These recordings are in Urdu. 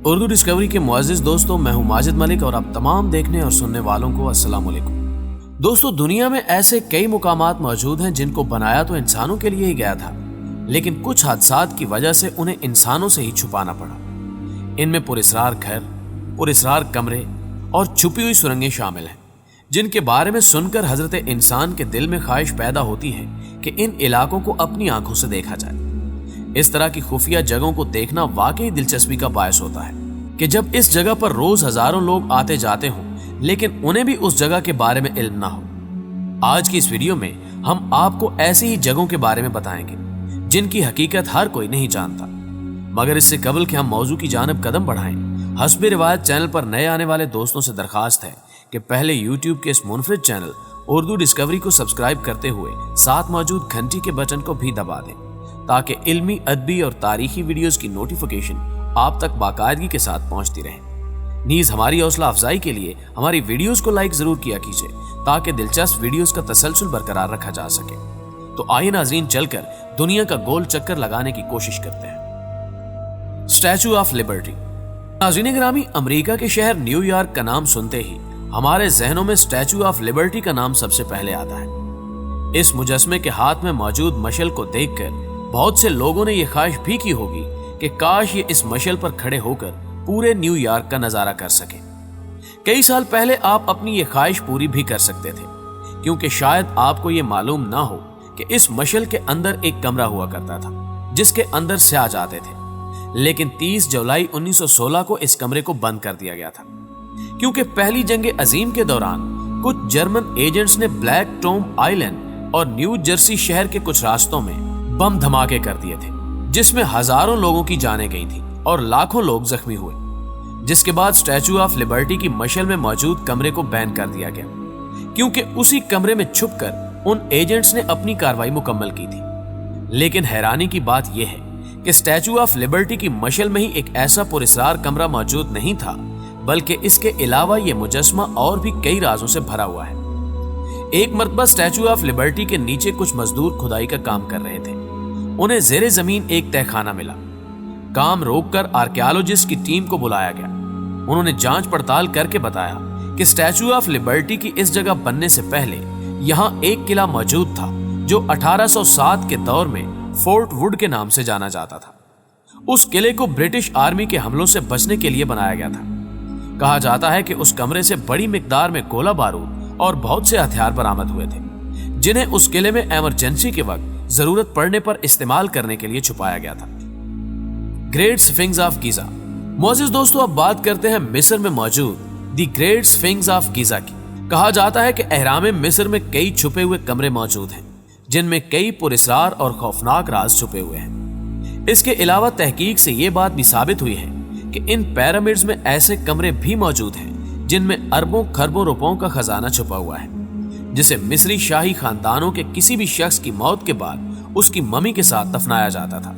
اردو ڈسکوری کے معزز دوستوں، میں ہوں ماجد ملک اور آپ تمام دیکھنے اور سننے والوں کو السلام علیکم۔ دوستو، دنیا میں ایسے کئی مقامات موجود ہیں جن کو بنایا تو انسانوں کے لیے ہی گیا تھا، لیکن کچھ حادثات کی وجہ سے انہیں انسانوں سے ہی چھپانا پڑا۔ ان میں پراسرار گھر، پراسرار کمرے اور چھپی ہوئی سرنگیں شامل ہیں، جن کے بارے میں سن کر حضرت انسان کے دل میں خواہش پیدا ہوتی ہے کہ ان علاقوں کو اپنی آنکھوں سے دیکھا جائے۔ اس طرح کی خفیہ جگہوں کو دیکھنا واقعی دلچسپی کا باعث ہوتا ہے کہ جب اس جگہ پر روز ہزاروں لوگ آتے جاتے ہوں لیکن انہیں بھی اس جگہ کے بارے میں علم نہ ہو۔ آج کی اس ویڈیو میں ہم آپ کو ایسی ہی جگہوں کے بارے میں بتائیں گے جن کی حقیقت ہر کوئی نہیں جانتا، مگر اس سے قبل کہ ہم موضوع کی جانب قدم بڑھائیں، حسب روایت چینل پر نئے آنے والے دوستوں سے درخواست ہے کہ پہلے یوٹیوب کے اس منفرد چینل اردو ڈسکوری کو سبسکرائب کرتے ہوئے ساتھ موجود گھنٹی کے بٹن کو بھی دبا دیں تاکہ علمی، ادبی اور تاریخی ویڈیوز کی نوٹیفیکیشن آپ تک باقاعدگی کے ساتھ پہنچتی رہے۔ نیز ہماری حوصلہ افزائی کے لیے ہماری ویڈیوز کو لائک ضرور کیا کیجیے تاکہ دلچسپ ویڈیوز کا تسلسل برقرار رکھا جا سکے۔ تو آئیے ناظرین، چل کر دنیا کا گول چکر لگانے کی کوشش کرتے ہیں۔ Statue of Liberty. ناظرین گرامی، امریکہ کے شہر نیو یارک کا نام سنتے ہی ہمارے ذہنوں میں اسٹیچو آف لبرٹی کا نام سب سے پہلے آتا ہے۔ اس مجسمے کے ہاتھ میں موجود مشعل کو دیکھ کر بہت سے لوگوں نے یہ خواہش بھی کی ہوگی کہ کاش یہ اس مشعل پر کھڑے ہو کر پورے نیو یارک کا نظارہ کر سکے۔ کئی سال پہلے آپ اپنی یہ خواہش پوری بھی کر سکتے تھے، کیونکہ شاید آپ کو یہ معلوم نہ ہو کہ اس مشعل کے اندر ایک کمرہ ہوا کرتا تھا جس کے اندر سیاہ جاتے تھے، لیکن 30 جولائی 1916 کو اس کمرے کو بند کر دیا گیا تھا، کیونکہ پہلی جنگ عظیم کے دوران کچھ جرمن ایجنٹس نے بلیک ٹوم آئی لینڈ اور نیو جرسی شہر کے کچھ راستوں میں بم دھماکے کر دیے تھے، جس میں ہزاروں لوگوں کی جانیں گئی تھیں اور لاکھوں لوگ زخمی ہوئے، جس کے بعد اسٹیچو آف لبرٹی کی مشعل میں موجود کمرے کو بین کر دیا گیا، کیونکہ اسی کمرے میں چھپ کر ان ایجنٹس نے اپنی کارروائی مکمل کی تھی۔ لیکن حیرانی کی بات یہ ہے کہ اسٹیچو آف لبرٹی کی مشعل میں ہی ایک ایسا پراسرار کمرہ موجود نہیں تھا، بلکہ اس کے علاوہ یہ مجسمہ اور بھی کئی رازوں سے بھرا ہوا ہے۔ ایک مرتبہ اسٹیچو آف لبرٹی کے نیچے کچھ مزدور کھدائی کا کام کر رہے تھے۔ انہیں زیر زمین ایک تہہ خانہ ملا۔ کام روک کر آرکیالوجسٹ کی ٹیم کو بلایا گیا۔ انہوں نے جانچ پڑتال کر کے بتایا کہ اسٹیچو آف لبرٹی کی اس جگہ بننے سے پہلے یہاں ایک قلعہ موجود تھا جو 1807 کے دور میں فورٹ وڈ کے نام سے جانا جاتا تھا۔ اس قلعے کو برٹش آرمی کے حملوں سے بچنے کے لیے بنایا گیا تھا۔ کہا جاتا ہے کہ اس کمرے سے بڑی مقدار میں گولہ بارود اور بہت سے ہتھیار برآمد ہوئے تھے، جنہیں اس قلعے میں ایمرجنسی کے وقت ضرورت پڑنے پر استعمال کرنے کے لیے چھپایا گیا تھا۔ Great Sphinx of Giza. معزز دوستو، اب بات کرتے ہیں مصر میں موجود the Great Sphinx of Giza کی۔ کہا جاتا ہے کہ اہرام مصر میں کئی چھپے ہوئے کمرے موجود ہیں جن میں کئی پراسرار اور خوفناک راز چھپے ہوئے ہیں۔ اس کے علاوہ تحقیق سے یہ بات بھی ثابت ہوئی ہے کہ ان پیرامڈز میں ایسے کمرے بھی موجود ہیں جن میں اربوں کھربوں روپوں کا خزانہ چھپا ہوا ہے، جسے مصری شاہی خاندانوں کے کسی بھی شخص کی موت کے بعد اس کی ممی کے ساتھ دفنایا جاتا تھا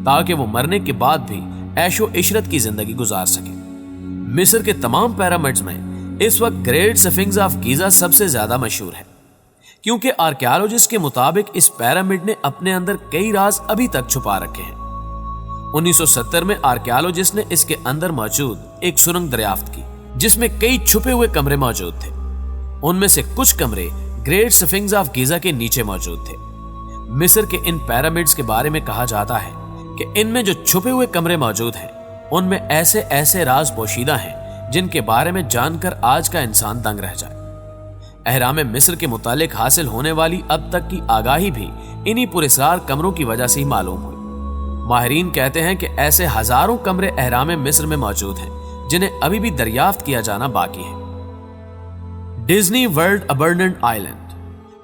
تاکہ وہ مرنے کے بعد بھی عیش و عشرت کی زندگی گزار سکے۔ مصر کے تمام پیرامڈز میں اس وقت گریٹ سفنکس آف گیزا سب سے زیادہ مشہور ہے، کیونکہ آرکیالوجسٹ کے مطابق اس پیرامڈ نے اپنے اندر کئی راز ابھی تک چھپا رکھے ہیں۔ 1970 میں آرکیالوجسٹ نے اس کے اندر موجود ایک سرنگ دریافت کی جس میں کئی چھپے ہوئے کمرے موجود تھے۔ ان میں سے کچھ کمرے گریٹ سفنکس آف گیزا کے نیچے موجود تھے۔ مصر کے ان پیرامڈز کے بارے میں کہا جاتا ہے کہ ان میں جو چھپے ہوئے کمرے موجود ہیں ان میں ایسے راز پوشیدہ ہیں جن کے بارے میں جان کر آج کا انسان دنگ رہ جائے۔ اہرام مصر کے متعلق حاصل ہونے والی اب تک کی آگاہی بھی انہی پراسرار کمروں کی وجہ سے ہی معلوم ہوئی۔ ماہرین کہتے ہیں کہ ایسے ہزاروں کمرے اہرام مصر میں موجود ہیں جنہیں ابھی بھی دریافت کیا جانا باقی ہے۔ ڈزنی ورلڈ ابنڈنٹ آئی لینڈ۔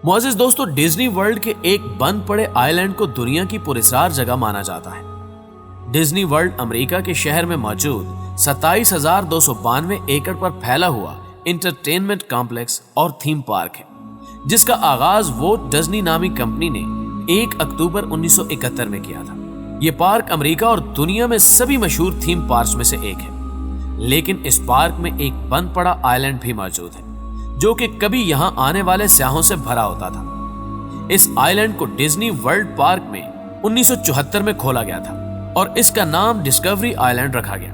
معزز دوستو، ڈزنی ورلڈ کے ایک بند پڑے آئی لینڈ کو دنیا کی پراسرار جگہ مانا جاتا ہے۔ ڈزنی ورلڈ امریکہ کے شہر میں موجود 27,292 ایکڑ پر پھیلا ہوا انٹرٹینمنٹ کمپلیکس اور تھیم پارک ہے، جس کا آغاز وولٹ ڈزنی نامی کمپنی نے 1 اکتوبر 1971 میں کیا تھا۔ یہ پارک امریکہ اور دنیا میں سبھی مشہور تھیم پارکس میں سے ایک ہے، لیکن اس پارک میں ایک بند پڑا آئی لینڈ بھی موجود ہے جو کہ کبھی یہاں آنے والے سیاحوں سے بھرا ہوتا تھا۔ اس آئی لینڈ کو ڈزنی ورلڈ پارک میں 1974 میں کھولا گیا تھا اور اس کا نام ڈسکوری آئی لینڈ رکھا گیا۔